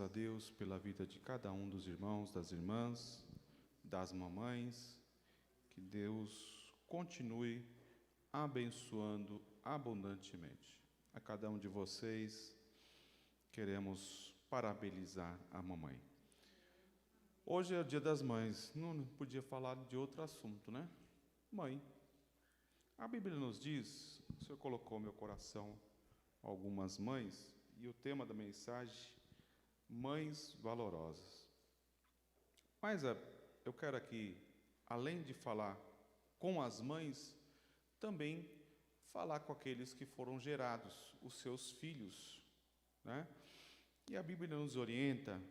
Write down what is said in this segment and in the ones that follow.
a Deus pela vida de cada um dos irmãos, das irmãs, das mamães. Que Deus continue abençoando abundantemente. A cada um de vocês, queremos parabenizar a mamãe. Hoje é o Dia das Mães, não podia falar de outro assunto, né? Mãe. A Bíblia nos diz, o Senhor colocou no meu coração algumas mães, e o tema da mensagem, mães valorosas. Mas eu quero aqui, além de falar com as mães, também falar com aqueles que foram gerados, os seus filhos, né? E a Bíblia nos orienta,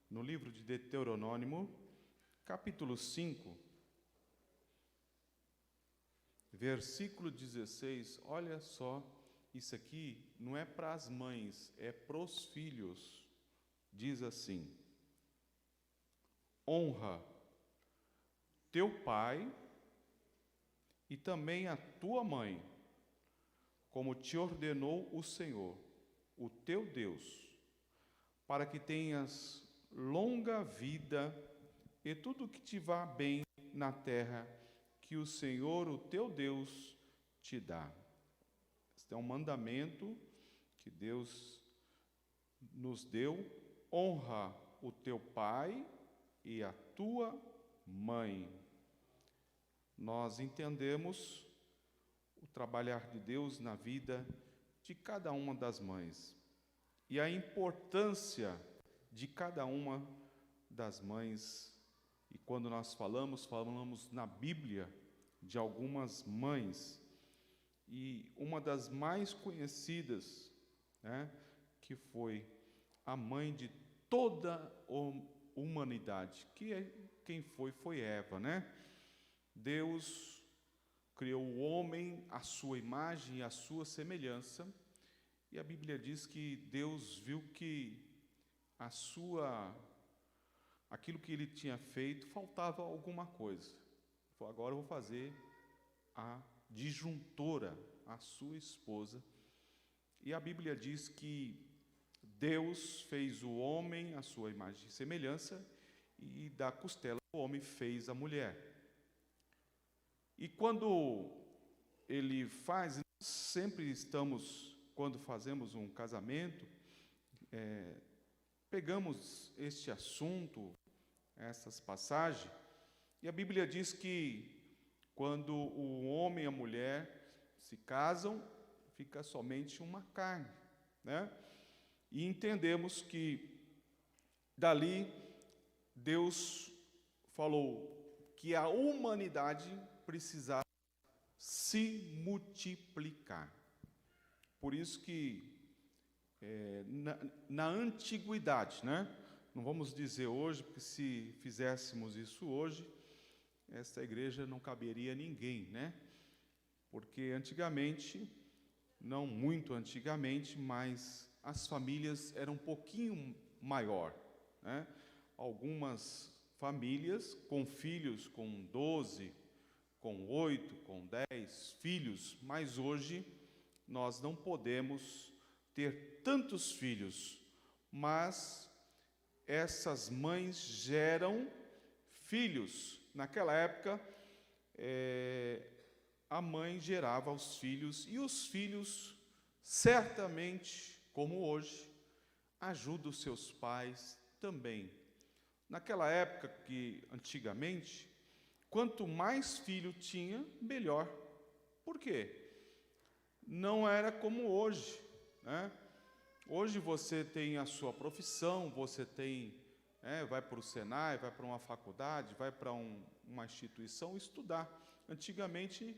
no livro de Deuteronômio, capítulo 5, versículo 16, olha só, isso aqui não é para as mães, é para os filhos. Diz assim: honra teu pai e também a tua mãe, como te ordenou o Senhor, o teu Deus, para que tenhas longa vida e tudo que te vá bem na terra que o Senhor, o teu Deus, te dá. Este é um mandamento que Deus nos deu: honra o teu pai e a tua mãe. Nós entendemos o trabalhar de Deus na vida de cada uma das mães e a importância de cada uma das mães. E quando nós falamos na Bíblia de algumas mães, e uma das mais conhecidas, né, que foi a mãe de toda a humanidade, quem foi Eva, né? Deus criou o homem à sua imagem e à sua semelhança, e a Bíblia diz que Deus viu que aquilo que ele tinha feito, faltava alguma coisa. Falou: agora eu vou fazer a disjuntora, a sua esposa. E a Bíblia diz que Deus fez o homem à sua imagem e semelhança, e da costela do homem fez a mulher. E quando ele faz, sempre estamos, quando fazemos um casamento, pegamos este assunto, essas passagens, e a Bíblia diz que quando o homem e a mulher se casam, fica somente uma carne, né? E entendemos que dali Deus falou que a humanidade precisava se multiplicar. Por isso que na antiguidade, né? Não vamos dizer hoje, porque se fizéssemos isso hoje, esta igreja não caberia ninguém, né? Porque antigamente, não muito antigamente, mas as famílias eram um pouquinho maior, né? Algumas famílias com filhos com 12, com 8, com 10 filhos, mas hoje nós não podemos ter tantos filhos, mas essas mães geram filhos. Naquela época, a mãe gerava os filhos, e os filhos, certamente, como hoje, ajudam os seus pais também. Naquela época, que antigamente, quanto mais filho tinha, melhor. Por quê? Não era como hoje, né? Hoje você tem a sua profissão, você tem, vai para o Senai, vai para uma faculdade, vai para uma instituição estudar. Antigamente,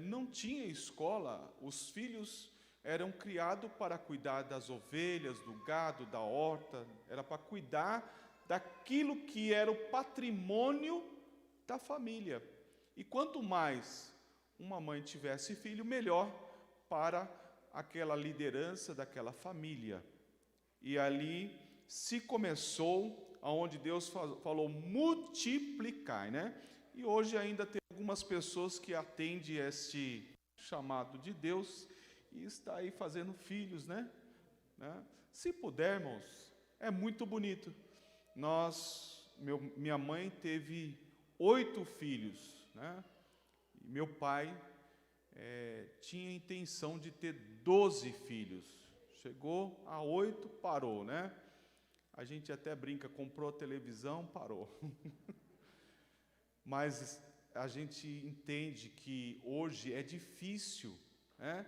não tinha escola, os filhos eram criados para cuidar das ovelhas, do gado, da horta, era para cuidar daquilo que era o patrimônio da família. E quanto mais uma mãe tivesse filho, melhor para aquela liderança daquela família. E ali se começou, aonde Deus falou multiplicar, né? E hoje ainda tem algumas pessoas que atendem este chamado de Deus e está aí fazendo filhos, né? Se pudermos, É muito bonito. Minha mãe teve 8 filhos, né? E meu pai tinha a intenção de ter 12 filhos. Chegou a 8, parou, né? A gente até brinca, comprou a televisão, parou. Mas a gente entende que hoje é difícil, né,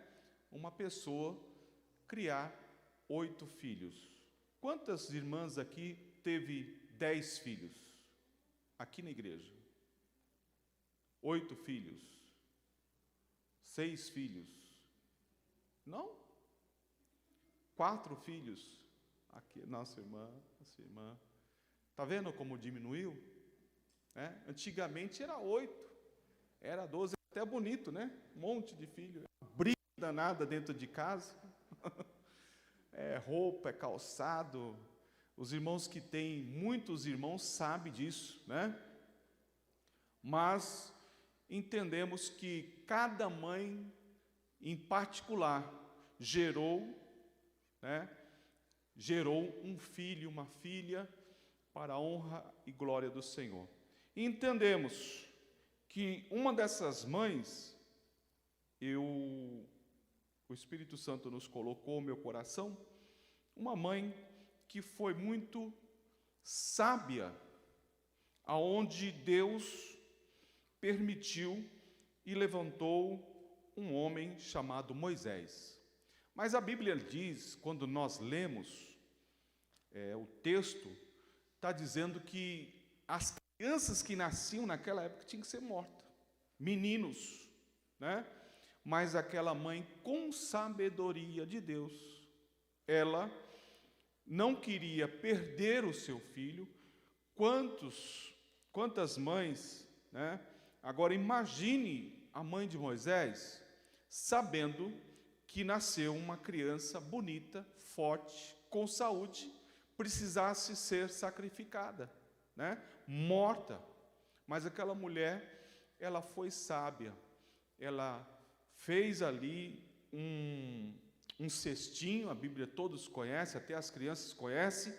uma pessoa criar 8 filhos. Quantas irmãs aqui teve 10 filhos? Aqui na igreja. 8 filhos. 6 filhos. Não? 4 filhos. Aqui, nossa irmã. Está vendo como diminuiu? Antigamente era 8, era 12, até bonito, né? Um monte de filho. Briga danada dentro de casa. Roupa, calçado. Os irmãos que têm, muitos irmãos sabem disso, né? Mas entendemos que cada mãe, em particular, gerou um filho, uma filha, para a honra e glória do Senhor. E entendemos que uma dessas mães, o Espírito Santo nos colocou no meu coração, uma mãe que foi muito sábia, aonde Deus permitiu e levantou um homem chamado Moisés. Mas a Bíblia diz, quando nós lemos o texto, está dizendo que as crianças que nasciam naquela época tinham que ser mortas, meninos, né? Mas aquela mãe, com sabedoria de Deus, ela não queria perder o seu filho. Quantas mães, né? Agora imagine a mãe de Moisés, sabendo que nasceu uma criança bonita, forte, com saúde, precisasse ser sacrificada, né? Morta. Mas aquela mulher, ela foi sábia, ela fez ali um cestinho, a Bíblia todos conhecem, até as crianças conhecem.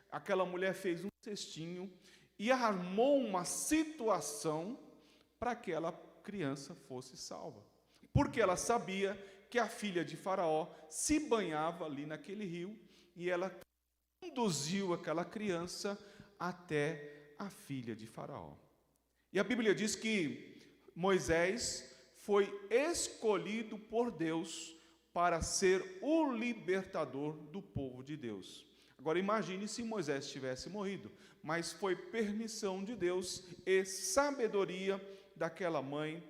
Aquela mulher fez um cestinho e armou uma situação para que aquela criança fosse salva, porque ela sabia que a filha de Faraó se banhava ali naquele rio, e ela conduziu aquela criança até a filha de Faraó. E a Bíblia diz que Moisés foi escolhido por Deus para ser o libertador do povo de Deus. Agora imagine se Moisés tivesse morrido, mas foi permissão de Deus e sabedoria daquela mãe,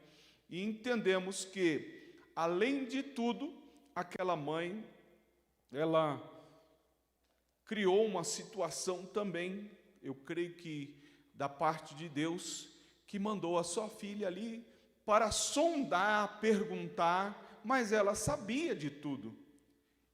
e entendemos que, além de tudo, aquela mãe, ela criou uma situação também, eu creio que da parte de Deus, que mandou a sua filha ali para sondar, perguntar, mas ela sabia de tudo.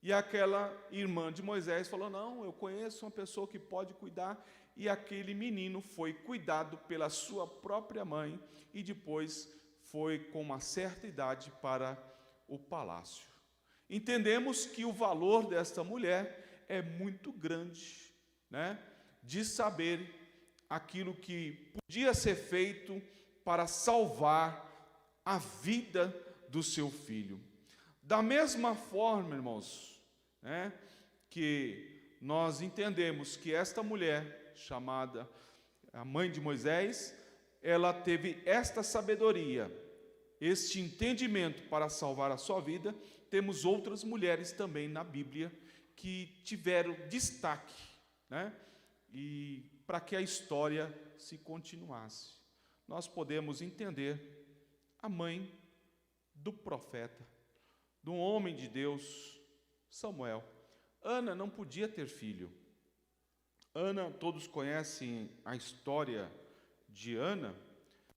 E aquela irmã de Moisés falou: não, eu conheço uma pessoa que pode cuidar. E aquele menino foi cuidado pela sua própria mãe, e depois foi com uma certa idade para o palácio. Entendemos que o valor desta mulher é muito grande, né? De saber aquilo que podia ser feito para salvar a vida do seu filho. Da mesma forma, irmãos, né, que nós entendemos que esta mulher, chamada a mãe de Moisés, ela teve esta sabedoria, este entendimento para salvar a sua vida. Temos outras mulheres também na Bíblia que tiveram destaque, né, e para que a história se continuasse. Nós podemos entender a mãe do profeta, do homem de Deus, Samuel. Ana não podia ter filho. Ana, todos conhecem a história de Ana.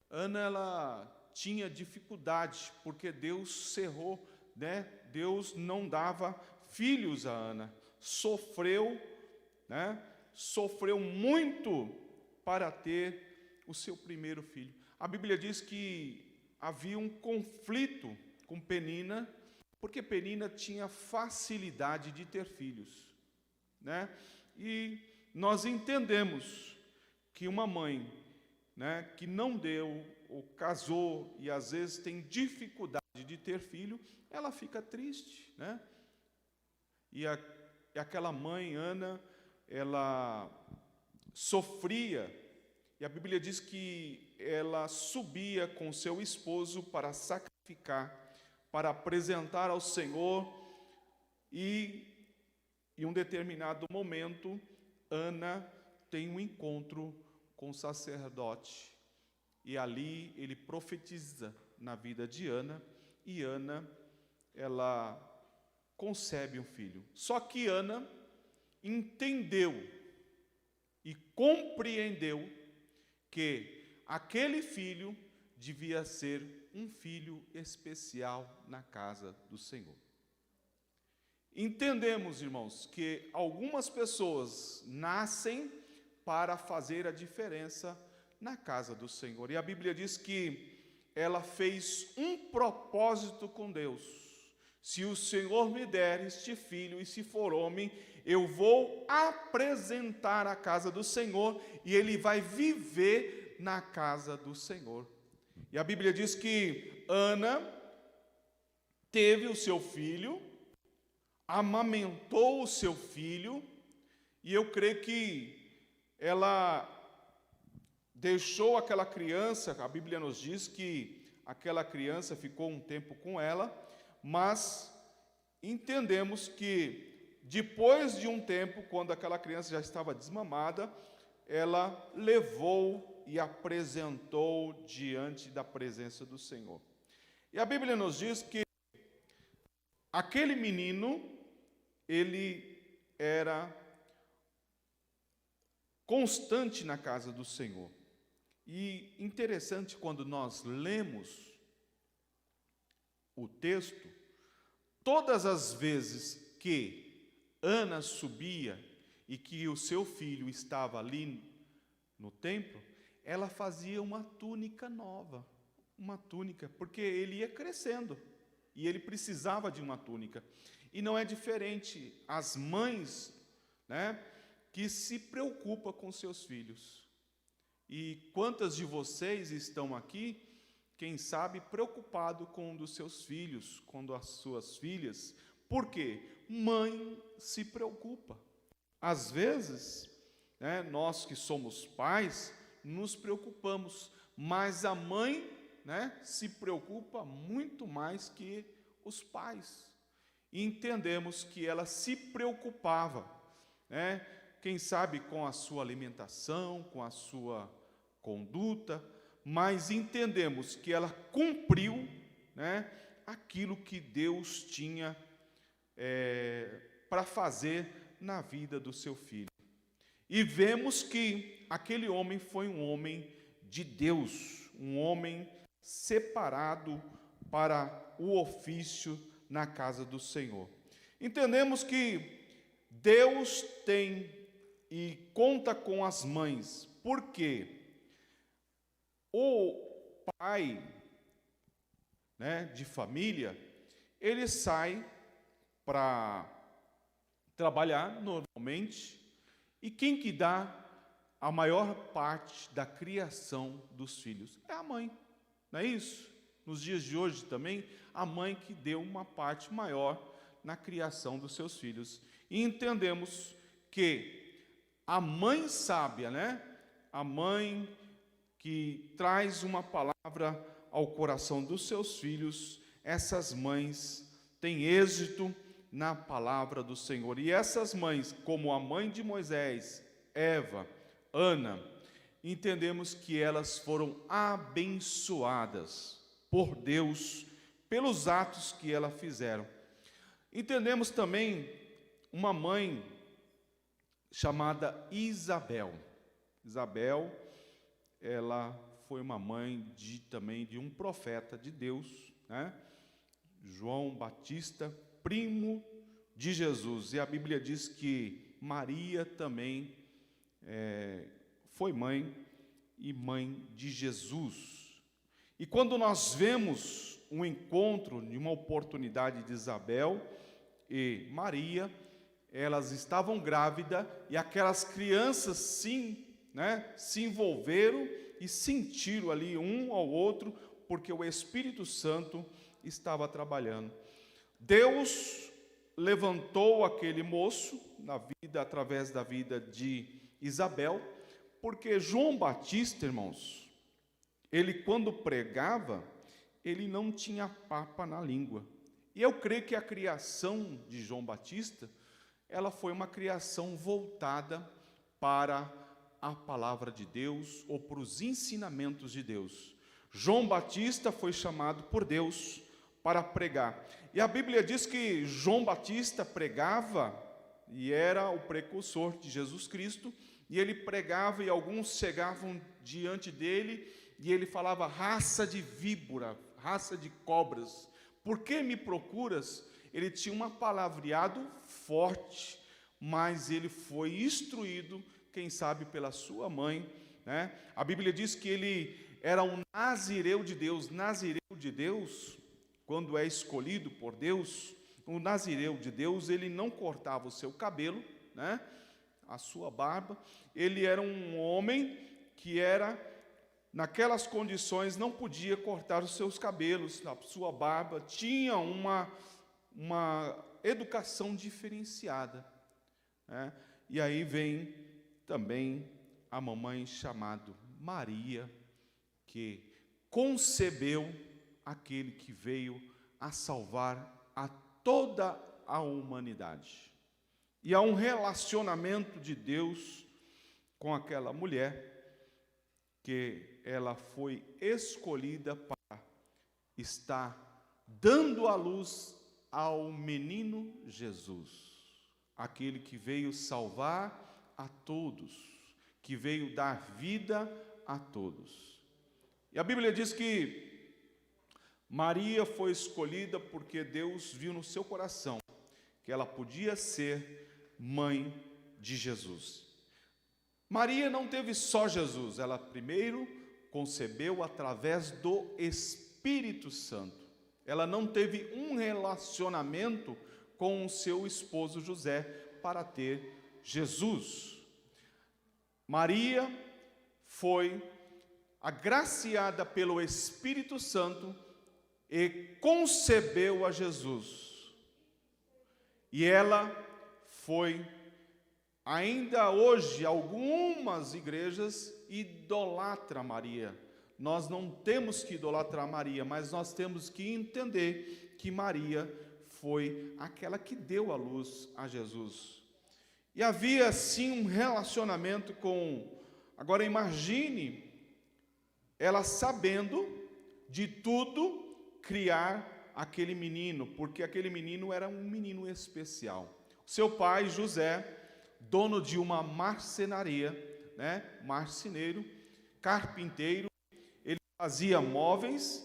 Ana, ela tinha dificuldade, porque Deus cerrou, né? Deus não dava filhos a Ana. Sofreu, né? Sofreu muito para ter o seu primeiro filho. A Bíblia diz que havia um conflito com Penina, porque Penina tinha facilidade de ter filhos, né? E nós entendemos que uma mãe, né, que não deu ou casou e às vezes tem dificuldade de ter filho, ela fica triste, né? E aquela mãe, Ana, ela sofria, e a Bíblia diz que ela subia com seu esposo para sacrificar, para apresentar ao Senhor, e em um determinado momento, Ana tem um encontro com o sacerdote, e ali ele profetiza na vida de Ana, e Ana, ela concebe um filho. Só que Ana entendeu e compreendeu que aquele filho devia ser um filho especial na casa do Senhor. Entendemos, irmãos, que algumas pessoas nascem para fazer a diferença na casa do Senhor. E a Bíblia diz que ela fez um propósito com Deus. Se o Senhor me der este filho, e se for homem, eu vou apresentar a casa do Senhor, e ele vai viver na casa do Senhor. E a Bíblia diz que Ana teve o seu filho, amamentou o seu filho, e eu creio que ela deixou aquela criança, a Bíblia nos diz que aquela criança ficou um tempo com ela, mas entendemos que depois de um tempo, quando aquela criança já estava desmamada, ela levou e apresentou diante da presença do Senhor. E a Bíblia nos diz que aquele menino, ele era constante na casa do Senhor. E interessante, quando nós lemos o texto, todas as vezes que Ana subia e que o seu filho estava ali no templo, ela fazia uma túnica nova, uma túnica, porque ele ia crescendo e ele precisava de uma túnica. E não é diferente as mães, né, que se preocupam com seus filhos. E quantas de vocês estão aqui, quem sabe, preocupado com um dos seus filhos, com as suas filhas? Por quê? Mãe se preocupa. Às vezes, né, nós que somos pais, nos preocupamos, mas a mãe, né, se preocupa muito mais que os pais. E entendemos que ela se preocupava, né, quem sabe com a sua alimentação, com a sua conduta, mas entendemos que ela cumpriu, né, aquilo que Deus tinha para fazer na vida do seu filho. E vemos que aquele homem foi um homem de Deus, um homem separado para o ofício na casa do Senhor. Entendemos que Deus tem e conta com as mães, porque o pai, né, de família, ele sai para trabalhar normalmente, e quem que dá a maior parte da criação dos filhos? É a mãe, não é isso? Nos dias de hoje também, a mãe que deu uma parte maior na criação dos seus filhos. E entendemos que a mãe sábia, né? A mãe que traz uma palavra ao coração dos seus filhos, essas mães têm êxito na palavra do Senhor. E essas mães, como a mãe de Moisés, Eva, Ana, entendemos que elas foram abençoadas por Deus, pelos atos que elas fizeram. Entendemos também uma mãe chamada Isabel. Isabel, ela foi uma mãe também de um profeta de Deus, né? João Batista, primo de Jesus. E a Bíblia diz que Maria também foi mãe e mãe de Jesus. E quando nós vemos um encontro, de uma oportunidade de Isabel e Maria, elas estavam grávidas e aquelas crianças se envolveram e sentiram ali um ao outro, porque o Espírito Santo estava trabalhando. Deus levantou aquele moço através da vida de Isabel, porque João Batista, irmãos, ele quando pregava, ele não tinha papa na língua. E eu creio que a criação de João Batista, ela foi uma criação voltada para a palavra de Deus ou para os ensinamentos de Deus. João Batista foi chamado por Deus para pregar. E a Bíblia diz que João Batista pregava e era o precursor de Jesus Cristo, e ele pregava e alguns chegavam diante dele e ele falava: raça de víbora, raça de cobras, por que me procuras? Ele tinha um palavreado forte, mas ele foi instruído, quem sabe pela sua mãe, né? A Bíblia diz que ele era um nazireu de Deus. Nazireu de Deus, quando é escolhido por Deus, o nazireu de Deus, ele não cortava o seu cabelo, né? A sua barba. Ele era um homem que era, naquelas condições, não podia cortar os seus cabelos, a sua barba, tinha uma educação diferenciada, né? E aí vem também a mamãe chamada Maria, que concebeu aquele que veio a salvar a toda a humanidade. E há um relacionamento de Deus com aquela mulher, que ela foi escolhida para estar dando à luz ao menino Jesus, aquele que veio salvar a todos, que veio dar vida a todos. E a Bíblia diz que Maria foi escolhida porque Deus viu no seu coração que ela podia ser mãe de Jesus. Maria não teve só Jesus, ela primeiro concebeu através do Espírito Santo. Ela não teve um relacionamento com o seu esposo José para ter Jesus. Maria foi agraciada pelo Espírito Santo e concebeu a Jesus. E ela foi, ainda hoje, algumas igrejas idolatram Maria. Nós não temos que idolatrar Maria, mas nós temos que entender que Maria foi aquela que deu a luz a Jesus. E havia sim um relacionamento com... Agora imagine ela sabendo de tudo, criar aquele menino, porque aquele menino era um menino especial. Seu pai, José, dono de uma marcenaria, né, marceneiro, carpinteiro, ele fazia móveis,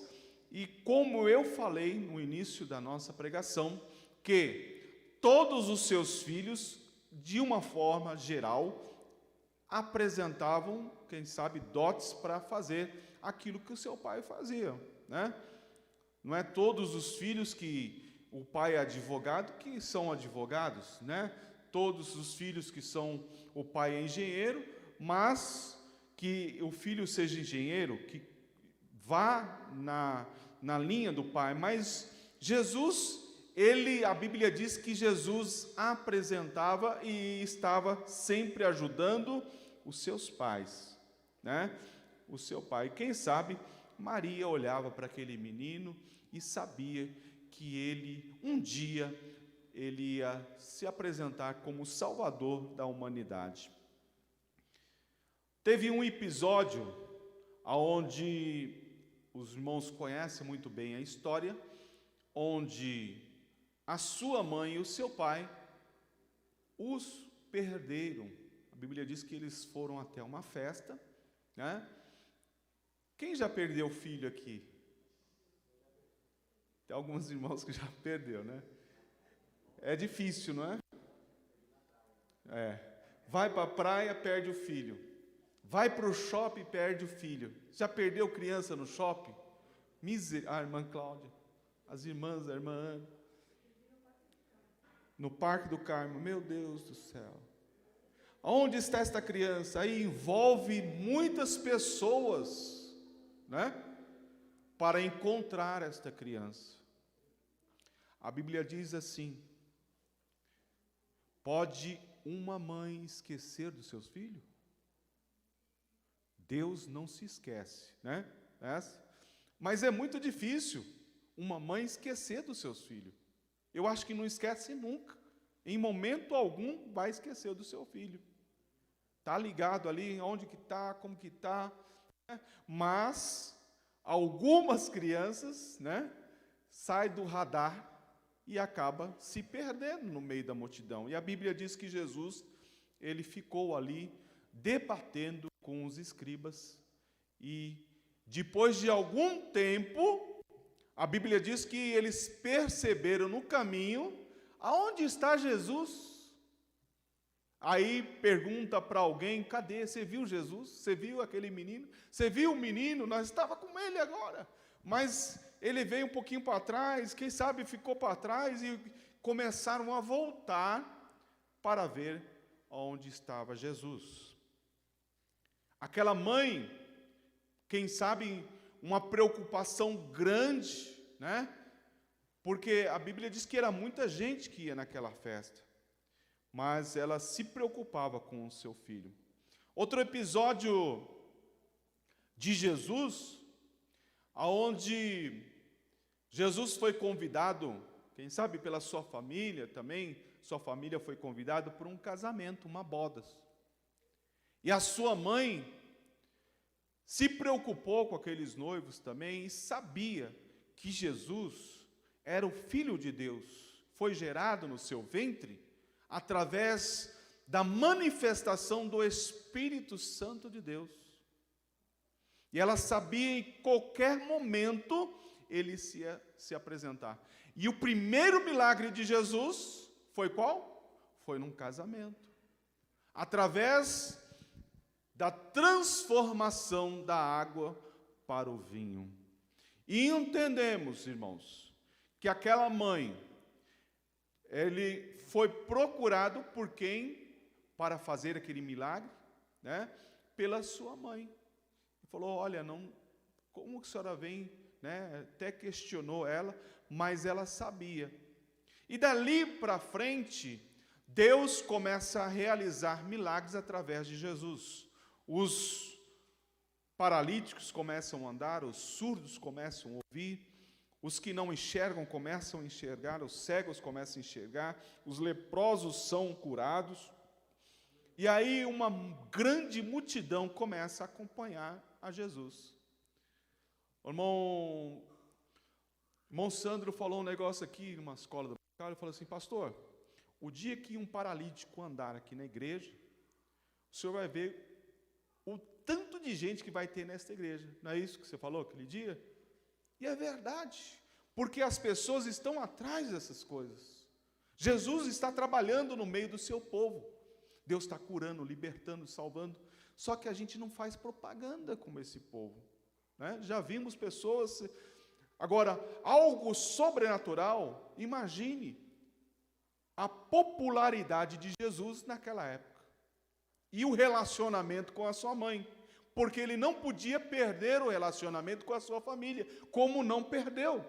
e como eu falei no início da nossa pregação, que todos os seus filhos, de uma forma geral, apresentavam, quem sabe, dotes para fazer aquilo que o seu pai fazia, né? Não é todos os filhos que o pai é advogado que são advogados, né? Todos os filhos que são, o pai é engenheiro, mas que o filho seja engenheiro, que vá na linha do pai. Mas Jesus, a Bíblia diz que Jesus apresentava e estava sempre ajudando os seus pais, né? O seu pai. Quem sabe Maria olhava para aquele menino e sabia que ele, um dia, ele ia se apresentar como o Salvador da humanidade. Teve um episódio onde os irmãos conhecem muito bem a história, onde a sua mãe e o seu pai os perderam. A Bíblia diz que eles foram até uma festa, né? Quem já perdeu filho aqui? Tem alguns irmãos que já perdeu, né? É difícil, não é? Vai para a praia, perde o filho. Vai para o shopping, perde o filho. Já perdeu criança no shopping? A irmã Cláudia, as irmãs, a irmã Ana. no Parque do Carmo. Meu Deus do céu. Onde está esta criança? Aí envolve muitas pessoas, né? Para encontrar esta criança. A Bíblia diz assim: pode uma mãe esquecer dos seus filhos? Deus não se esquece, né? Mas é muito difícil uma mãe esquecer dos seus filhos. Eu acho que não esquece nunca. Em momento algum vai esquecer do seu filho. Está ligado ali, onde que está, como que está. Né? Mas algumas crianças, né, saem do radar e acaba se perdendo no meio da multidão. E a Bíblia diz que Jesus, ele ficou ali debatendo com os escribas, e depois de algum tempo, a Bíblia diz que eles perceberam no caminho aonde está Jesus. Aí pergunta para alguém: cadê? Você viu Jesus? Você viu aquele menino? Você viu o menino? Nós estávamos com ele agora, mas ele veio um pouquinho para trás, quem sabe ficou para trás, e começaram a voltar para ver onde estava Jesus. Aquela mãe, quem sabe, uma preocupação grande, né? Porque a Bíblia diz que era muita gente que ia naquela festa, mas ela se preocupava com o seu filho. Outro episódio de Jesus, aonde Jesus foi convidado, quem sabe pela sua família também, sua família foi convidada por um casamento, uma bodas. E a sua mãe se preocupou com aqueles noivos também e sabia que Jesus era o Filho de Deus, foi gerado no seu ventre através da manifestação do Espírito Santo de Deus. E ela sabia em qualquer momento ele se apresentar. E o primeiro milagre de Jesus foi qual? Foi num casamento. Através da transformação da água para o vinho. E entendemos, irmãos, que aquela mãe, ele foi procurado por quem? Para fazer aquele milagre, né? Pela sua mãe. Ele falou: olha, não, como que a senhora vem, né? Até questionou ela, mas ela sabia. E dali para frente, Deus começa a realizar milagres através de Jesus. Os paralíticos começam a andar, os surdos começam a ouvir, os que não enxergam começam a enxergar, os cegos começam a enxergar, os leprosos são curados. E aí uma grande multidão começa a acompanhar a Jesus. O irmão Sandro falou um negócio aqui numa escola do cara, ele falou assim: pastor, o dia que um paralítico andar aqui na igreja, o senhor vai ver o tanto de gente que vai ter nesta igreja. Não é isso que você falou aquele dia? E é verdade, porque as pessoas estão atrás dessas coisas. Jesus está trabalhando no meio do seu povo. Deus está curando, libertando, salvando. Só que a gente não faz propaganda como esse povo, né? Já vimos pessoas... Agora, algo sobrenatural, imagine a popularidade de Jesus naquela época. E o relacionamento com a sua mãe. Porque ele não podia perder o relacionamento com a sua família, como não perdeu.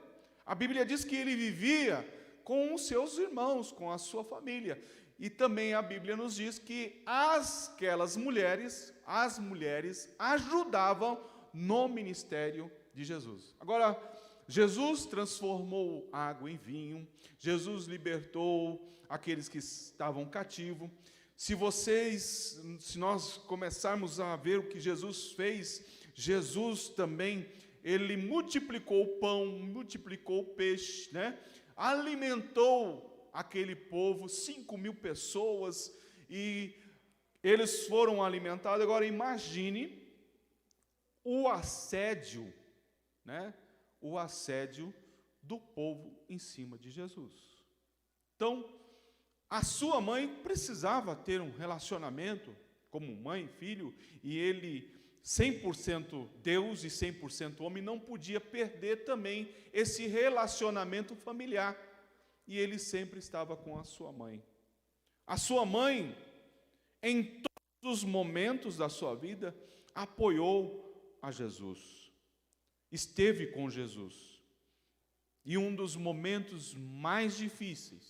A Bíblia diz que ele vivia com os seus irmãos, com a sua família. E também a Bíblia nos diz que as mulheres ajudavam no ministério de Jesus. Agora, Jesus transformou água em vinho, Jesus libertou aqueles que estavam cativos. Se nós começarmos a ver o que Jesus fez, Jesus também, ele multiplicou o pão, multiplicou o peixe, né? Alimentou aquele povo, 5.000 pessoas, e eles foram alimentados. Agora imagine o assédio, né? O assédio do povo em cima de Jesus. Então, a sua mãe precisava ter um relacionamento como mãe e filho, e ele, 100% Deus e 100% homem, não podia perder também esse relacionamento familiar. e ele sempre estava com a sua mãe. A sua mãe, em todos os momentos da sua vida, apoiou a Jesus, esteve com Jesus. E um dos momentos mais difícil,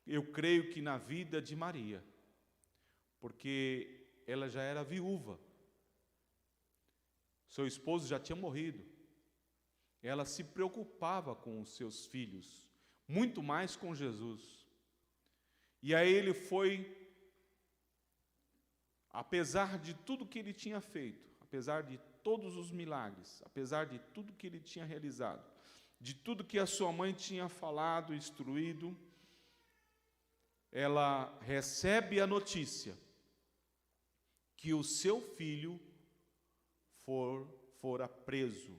eu creio que na vida de Maria, porque ela já era viúva, seu esposo já tinha morrido, ela se preocupava com os seus filhos, muito mais com Jesus. E aí ele foi, apesar de tudo que ele tinha feito, apesar de todos os milagres, apesar de tudo que ele tinha realizado, de tudo que a sua mãe tinha falado, instruído, ela recebe a notícia que o seu filho fora preso.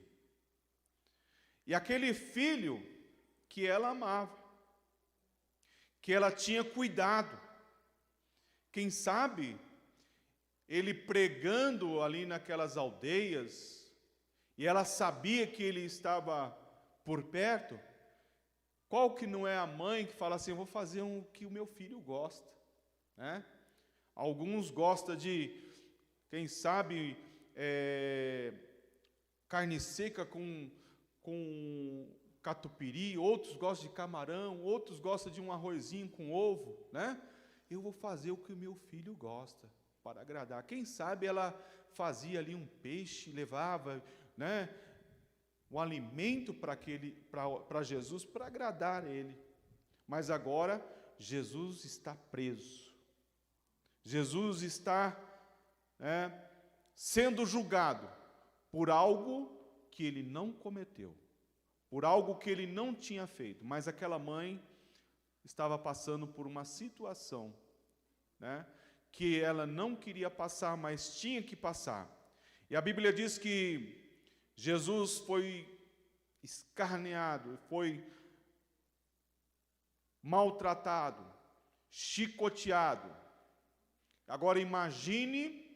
E aquele filho que ela amava, que ela tinha cuidado, quem sabe ele pregando ali naquelas aldeias, e ela sabia que ele estava por perto. Qual que não é a mãe que fala assim, eu vou fazer o que o meu filho gosta, né? Alguns gostam de, quem sabe, carne seca com catupiry, outros gostam de camarão, outros gostam de um arrozinho com ovo, né? Eu vou fazer o que o meu filho gosta, para agradar. Quem sabe ela fazia ali um peixe, levava, né, um alimento para Jesus, para agradar ele. Mas agora Jesus está preso. Jesus está sendo julgado por algo que ele não cometeu, por algo que ele não tinha feito. Mas aquela mãe estava passando por uma situação, né, que ela não queria passar, mas tinha que passar. E a Bíblia diz que Jesus foi escarneado, foi maltratado, chicoteado. Agora imagine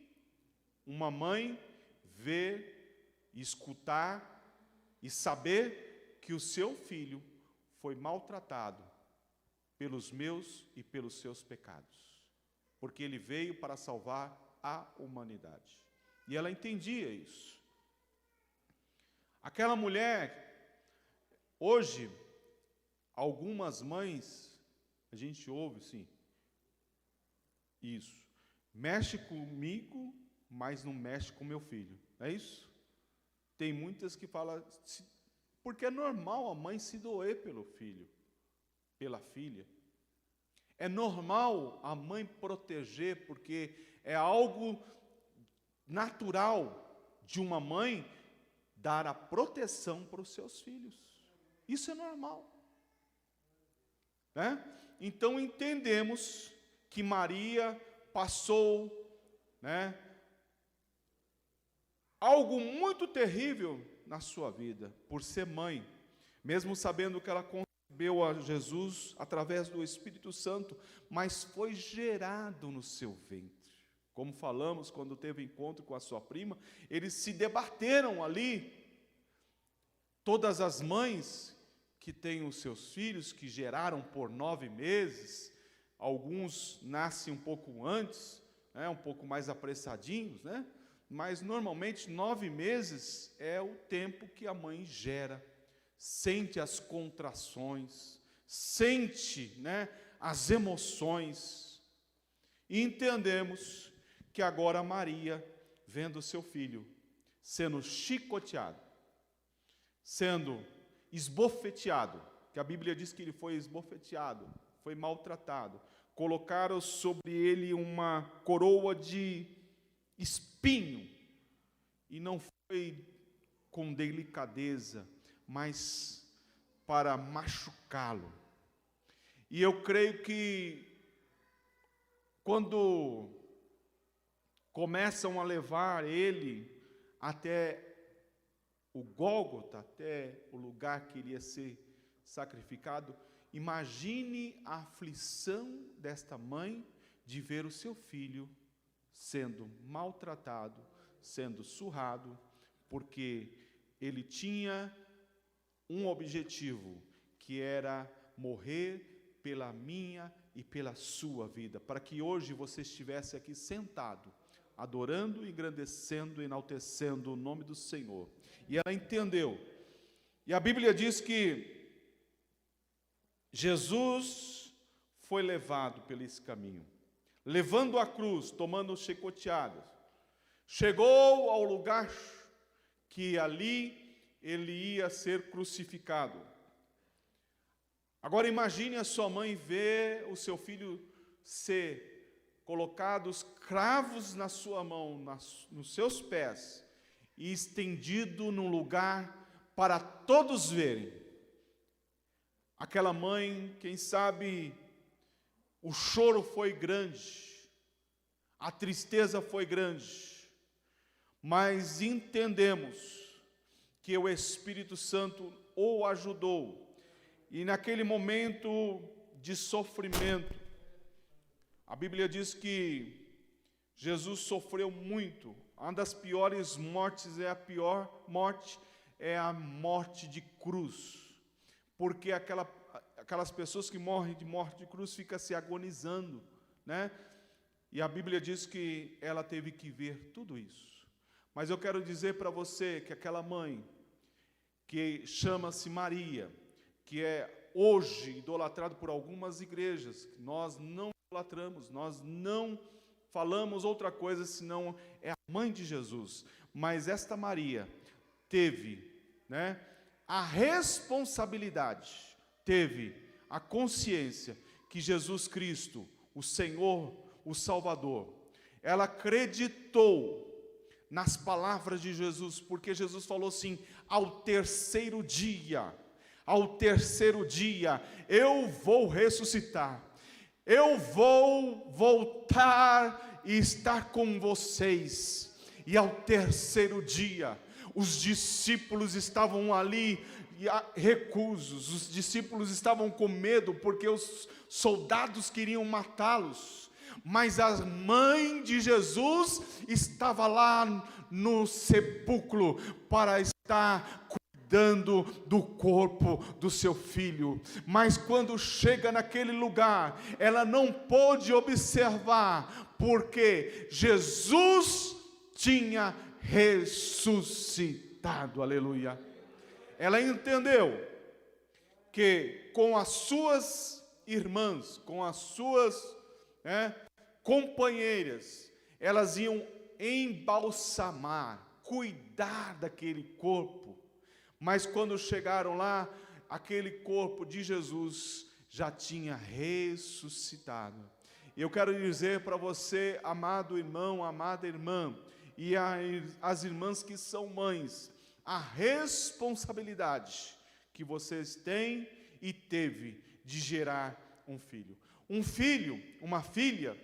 uma mãe ver, escutar e saber que o seu filho foi maltratado pelos meus e pelos seus pecados, porque ele veio para salvar a humanidade. E ela entendia isso. Aquela mulher, hoje, algumas mães, a gente ouve, sim, isso, mexe comigo, mas não mexe com meu filho, não é isso? Tem muitas que falam, porque é normal a mãe se doer pelo filho, pela filha. É normal a mãe proteger, porque é algo natural de uma mãe dar a proteção para os seus filhos. Isso é normal, né? Então entendemos que Maria passou, né, algo muito terrível na sua vida, por ser mãe, mesmo sabendo que ela concebeu a Jesus através do Espírito Santo, mas foi gerado no seu ventre. Como falamos quando teve encontro com a sua prima, eles se debateram ali. Todas as mães que têm os seus filhos, que geraram por 9 meses, alguns nascem um pouco antes, né, um pouco mais apressadinhos, né? Mas normalmente 9 meses é o tempo que a mãe gera, sente as contrações, sente, né, as emoções. E entendemos que agora Maria, vendo seu filho sendo chicoteado, sendo esbofeteado, que a Bíblia diz que ele foi esbofeteado, foi maltratado, colocaram sobre ele uma coroa de espinho, e não foi com delicadeza, mas para machucá-lo. E eu creio que quando começam a levar ele até o Gólgota, até o lugar que iria ser sacrificado, imagine a aflição desta mãe de ver o seu filho sendo maltratado, sendo surrado, porque ele tinha um objetivo, que era morrer pela minha e pela sua vida, para que hoje você estivesse aqui sentado, adorando, engrandecendo, enaltecendo o nome do Senhor. E ela entendeu. E a Bíblia diz que Jesus foi levado por esse caminho, levando a cruz, tomando chicoteadas. Chegou ao lugar que ali ele ia ser crucificado. Agora imagine a sua mãe ver o seu filho ser colocados cravos na sua mão, nos seus pés, e estendido num lugar para todos verem. Aquela mãe, quem sabe, o choro foi grande, a tristeza foi grande, mas entendemos que o Espírito Santo o ajudou, e naquele momento de sofrimento, a Bíblia diz que Jesus sofreu muito. Uma das piores mortes, a pior morte é a morte de cruz, porque aquelas pessoas que morrem de morte de cruz ficam se agonizando, né? E a Bíblia diz que ela teve que ver tudo isso. Mas eu quero dizer para você que aquela mãe, que chama-se Maria, que é hoje idolatrado por algumas igrejas, nós não idolatramos, nós não falamos outra coisa senão é a mãe de Jesus. Mas esta Maria teve, né, a responsabilidade, teve a consciência que Jesus Cristo, o Senhor, o Salvador, ela acreditou nas palavras de Jesus, porque Jesus falou assim: ao terceiro dia eu vou ressuscitar, eu vou voltar e estar com vocês. E ao terceiro dia, os discípulos estavam ali recusos, os discípulos estavam com medo, porque os soldados queriam matá-los, mas a mãe de Jesus estava lá no sepulcro para estar cuidando do corpo do seu filho. Mas quando chega naquele lugar, ela não pôde observar, porque Jesus tinha ressuscitado, aleluia. Ela entendeu que com as suas irmãs, com as suas companheiras, elas iam embalsamar, cuidar daquele corpo. Mas quando chegaram lá, aquele corpo de Jesus já tinha ressuscitado. E eu quero dizer para você, amado irmão, amada irmã, e as irmãs que são mães, a responsabilidade que vocês têm e teve de gerar um filho. Um filho, uma filha,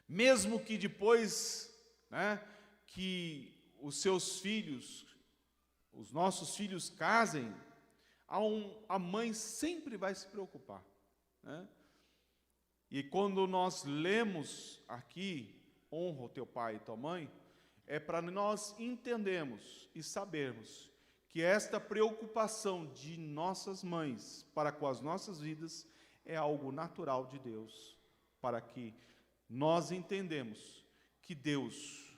mesmo que depois, que os seus filhos, os nossos filhos casem, a mãe sempre vai se preocupar, né? E quando nós lemos aqui, honra o teu pai e tua mãe, é para nós entendermos e sabermos que esta preocupação de nossas mães para com as nossas vidas é algo natural de Deus, para que nós entendemos que Deus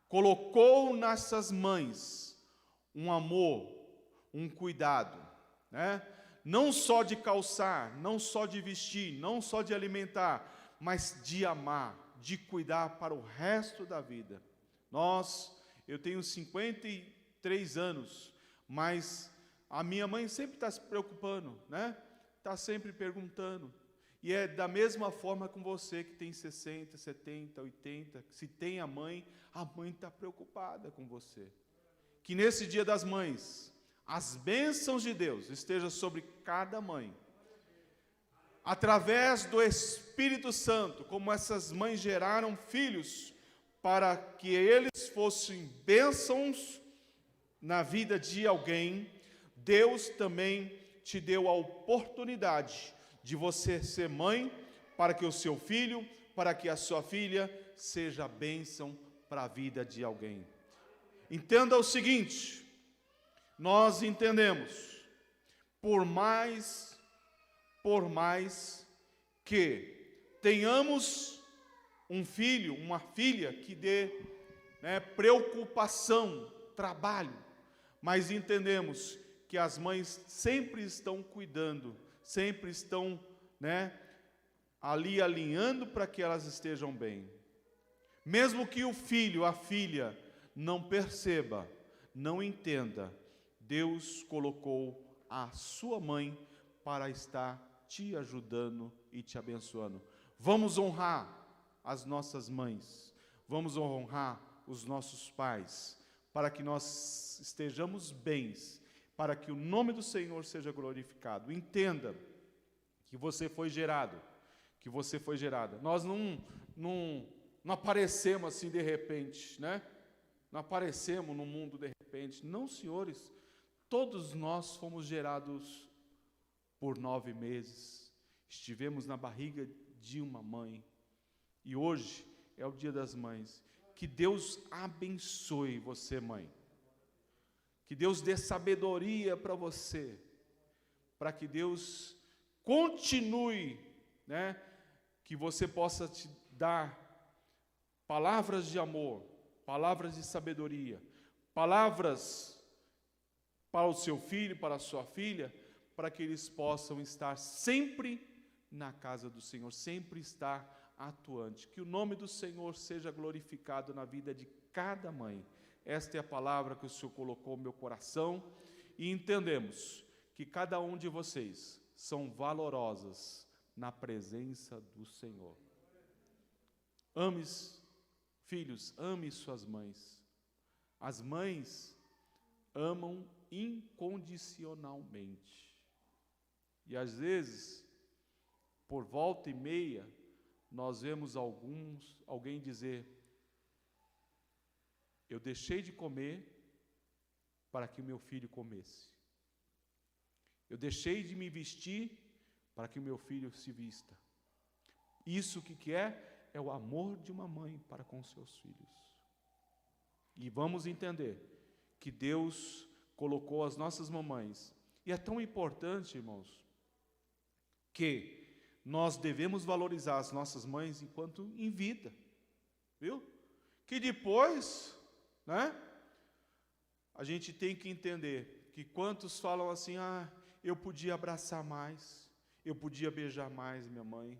colocou nessas mães um amor, um cuidado, né? Não só de calçar, não só de vestir, não só de alimentar, mas de amar, de cuidar para o resto da vida. Eu tenho 53 anos, mas a minha mãe sempre está se preocupando, né? Está sempre perguntando. E é da mesma forma com você que tem 60, 70, 80, se tem a mãe está preocupada com você. Que nesse dia das mães, as bênçãos de Deus estejam sobre cada mãe. Através do Espírito Santo, como essas mães geraram filhos, para que eles fossem bênçãos na vida de alguém, Deus também te deu a oportunidade de você ser mãe, para que o seu filho, para que a sua filha seja bênção para a vida de alguém. Entenda o seguinte: nós entendemos por mais que tenhamos um filho, uma filha que dê, preocupação, trabalho, mas entendemos que as mães sempre estão cuidando, sempre estão, ali alinhando para que elas estejam bem. Mesmo que o filho, a filha, não perceba, não entenda, Deus colocou a sua mãe para estar te ajudando e te abençoando. Vamos honrar as nossas mães, vamos honrar os nossos pais, para que nós estejamos bens, para que o nome do Senhor seja glorificado. Entenda que você foi gerado, que você foi gerada. Nós não aparecemos assim de repente, Não aparecemos no mundo de repente. Não, senhores, todos nós fomos gerados por 9 meses. Estivemos na barriga de uma mãe. E hoje é o Dia das Mães. Que Deus abençoe você, mãe. Que Deus dê sabedoria para você. Para que Deus continue, que você possa te dar palavras de amor, palavras de sabedoria, palavras para o seu filho, para a sua filha, para que eles possam estar sempre na casa do Senhor, sempre estar atuante. Que o nome do Senhor seja glorificado na vida de cada mãe. Esta é a palavra que o Senhor colocou no meu coração, e entendemos que cada um de vocês são valorosas na presença do Senhor. Filhos, ame suas mães. As mães amam incondicionalmente. E às vezes, por volta e meia, nós vemos alguém dizer: eu deixei de comer para que o meu filho comesse. Eu deixei de me vestir para que o meu filho se vista. Isso o que é? É o amor de uma mãe para com seus filhos. E vamos entender que Deus colocou as nossas mamães. E é tão importante, irmãos, que nós devemos valorizar as nossas mães enquanto em vida. Viu? Que depois, a gente tem que entender que quantos falam assim: eu podia abraçar mais, eu podia beijar mais minha mãe,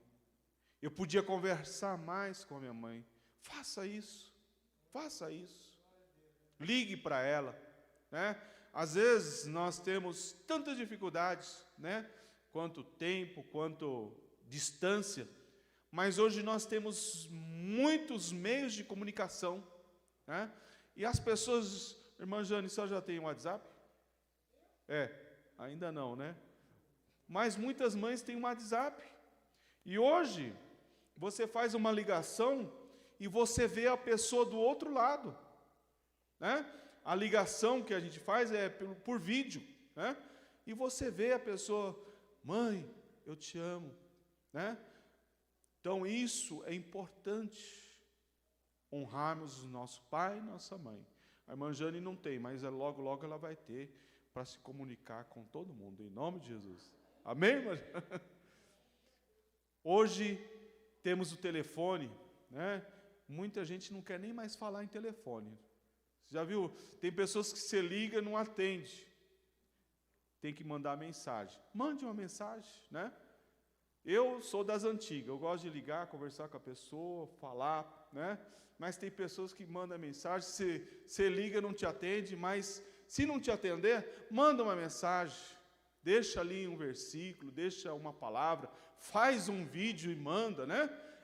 eu podia conversar mais com a minha mãe. Faça isso, ligue para ela, Às vezes nós temos tantas dificuldades, quanto tempo, quanto distância, mas hoje nós temos muitos meios de comunicação, e as pessoas, irmã Jane, você já tem um WhatsApp? Ainda não, Mas muitas mães têm um WhatsApp, e hoje você faz uma ligação e você vê a pessoa do outro lado, A ligação que a gente faz é por vídeo, E você vê a pessoa: mãe, eu te amo, Então isso é importante, honrarmos o nosso pai e nossa mãe. A irmã Jane não tem, mas logo, logo ela vai ter, para se comunicar com todo mundo, em nome de Jesus. Amém, irmã? Hoje temos o telefone, Muita gente não quer nem mais falar em telefone. Você já viu? Tem pessoas que você liga e não atende. Tem que mandar mensagem. Mande uma mensagem, Eu sou das antigas, eu gosto de ligar, conversar com a pessoa, falar, Mas tem pessoas que mandam mensagem, você liga, não te atende, mas se não te atender, manda uma mensagem, deixa ali um versículo, deixa uma palavra, faz um vídeo e manda,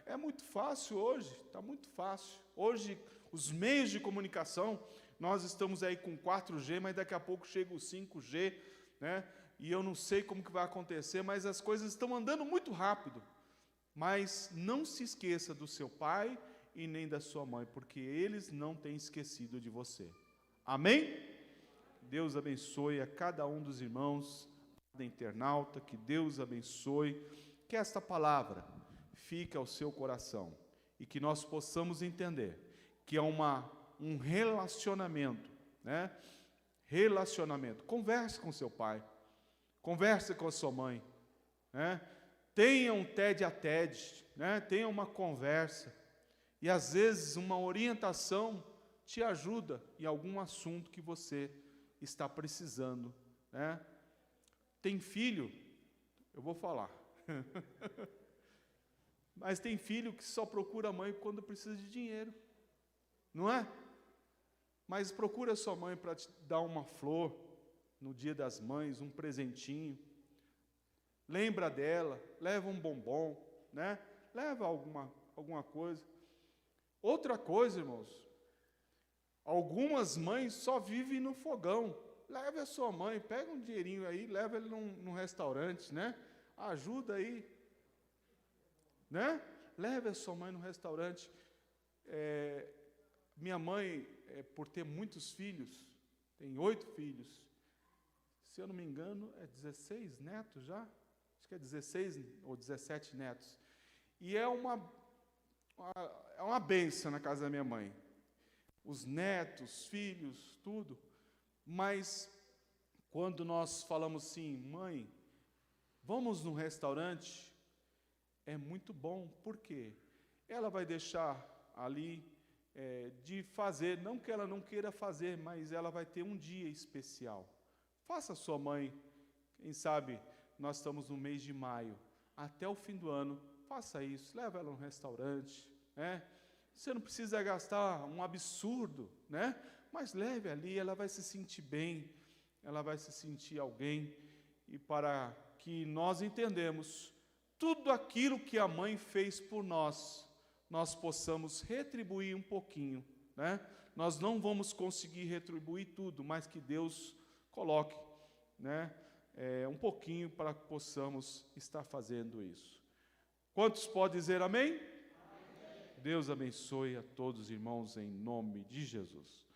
É muito fácil hoje, está muito fácil. Hoje, os meios de comunicação, nós estamos aí com 4G, mas daqui a pouco chega o 5G, E eu não sei como que vai acontecer, mas as coisas estão andando muito rápido. Mas não se esqueça do seu pai e nem da sua mãe, porque eles não têm esquecido de você. Amém? Deus abençoe a cada um dos irmãos da internauta, que Deus abençoe, que esta palavra fique ao seu coração e que nós possamos entender que é um relacionamento, Relacionamento. Converse com seu pai, Converse com a sua mãe, né? Tenha um TED a TED, né? Tenha uma conversa. E às vezes uma orientação te ajuda em algum assunto que você está precisando, né? Tem filho, eu vou falar, mas tem filho que só procura a mãe quando precisa de dinheiro, não é? Mas procura a sua mãe para te dar uma flor no Dia das Mães, um presentinho. Lembra dela, leva um bombom, né? Leva alguma coisa. Outra coisa, irmãos, algumas mães só vivem no fogão. Leve a sua mãe, pega um dinheirinho aí, leva ele num restaurante, né? Ajuda aí, né? Leve a sua mãe no restaurante. Minha mãe, por ter muitos filhos, tem 8 filhos, se eu não me engano, 16 netos já? Acho que é 16 ou 17 netos. E é uma bênção na casa da minha mãe. Os netos, filhos, tudo. Mas, quando nós falamos assim, mãe, vamos num restaurante, é muito bom. Por quê? Ela vai deixar ali de fazer, não que ela não queira fazer, mas ela vai ter um dia especial. Faça a sua mãe, quem sabe, nós estamos no mês de maio, até o fim do ano, faça isso, leva ela a um restaurante, né? Você não precisa gastar um absurdo, né? Mas leve ali, ela vai se sentir bem, ela vai se sentir alguém, e para que nós entendemos tudo aquilo que a mãe fez por nós possamos retribuir um pouquinho, né? Nós não vamos conseguir retribuir tudo, mas que Deus coloque, né, um pouquinho para que possamos estar fazendo isso. Quantos podem dizer amém? Amém. Deus abençoe a todos os irmãos em nome de Jesus.